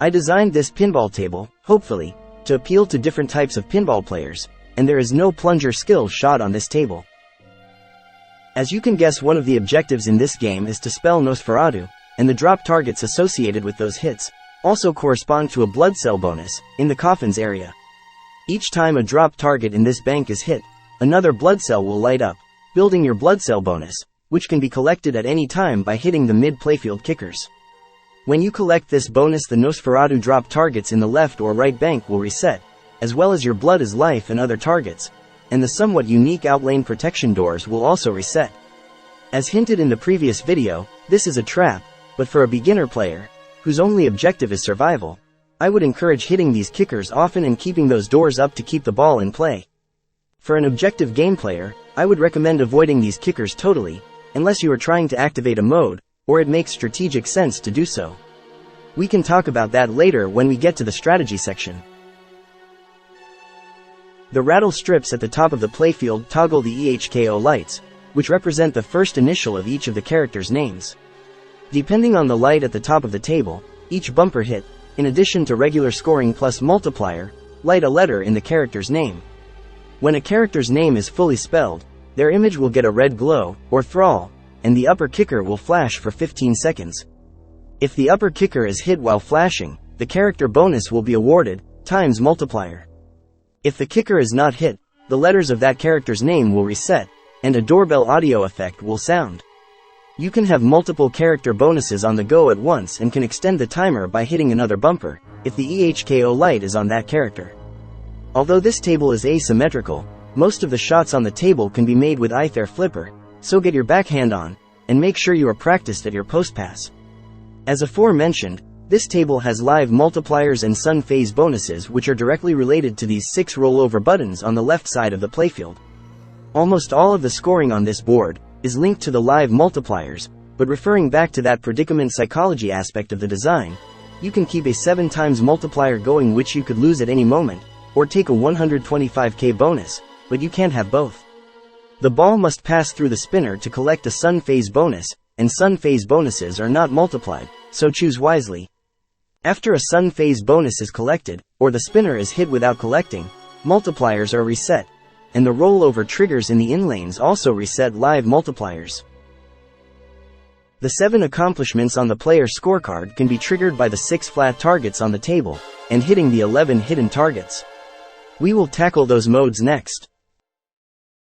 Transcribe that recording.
I designed this pinball table, hopefully, to appeal to different types of pinball players, and there is no plunger skill shot on this table. As you can guess, one of the objectives in this game is to spell Nosferatu, and the drop targets associated with those hits also correspond to a blood cell bonus in the coffins area. Each time a drop target in this bank is hit, another blood cell will light up, building your blood cell bonus, which can be collected at any time by hitting the mid-playfield kickers. When you collect this bonus, the Nosferatu drop targets in the left or right bank will reset, as well as your blood is life and other targets, and the somewhat unique outlane protection doors will also reset. As hinted in the previous video, this is a trap, but for a beginner player, whose only objective is survival, I would encourage hitting these kickers often and keeping those doors up to keep the ball in play. For an objective game player, I would recommend avoiding these kickers totally, unless you are trying to activate a mode, or it makes strategic sense to do so. We can talk about that later when we get to the strategy section. The rattle strips at the top of the playfield toggle the EHKO lights, which represent the first initial of each of the characters' names. Depending on the light at the top of the table, each bumper hit, in addition to regular scoring plus multiplier, light a letter in the character's name. When a character's name is fully spelled, their image will get a red glow, or thrall, and the upper kicker will flash for 15 seconds. If the upper kicker is hit while flashing, the character bonus will be awarded, times multiplier. If the kicker is not hit, the letters of that character's name will reset, and a doorbell audio effect will sound. You can have multiple character bonuses on the go at once and can extend the timer by hitting another bumper, if the EHKO light is on that character. Although this table is asymmetrical, most of the shots on the table can be made with either flipper, so get your backhand on, and make sure you are practiced at your post pass. As aforementioned, this table has live multipliers and sun phase bonuses which are directly related to these 6 rollover buttons on the left side of the playfield. Almost all of the scoring on this board is linked to the live multipliers, but referring back to that predicament psychology aspect of the design, you can keep a 7 times multiplier going which you could lose at any moment, or take a 125k bonus, but you can't have both. The ball must pass through the spinner to collect a sun phase bonus, and sun phase bonuses are not multiplied, so choose wisely. After a sun phase bonus is collected, or the spinner is hit without collecting, multipliers are reset, and the rollover triggers in the inlanes also reset live multipliers. The 7 accomplishments on the player's scorecard can be triggered by the 6 flat targets on the table, and hitting the 11 hidden targets. We will tackle those modes next.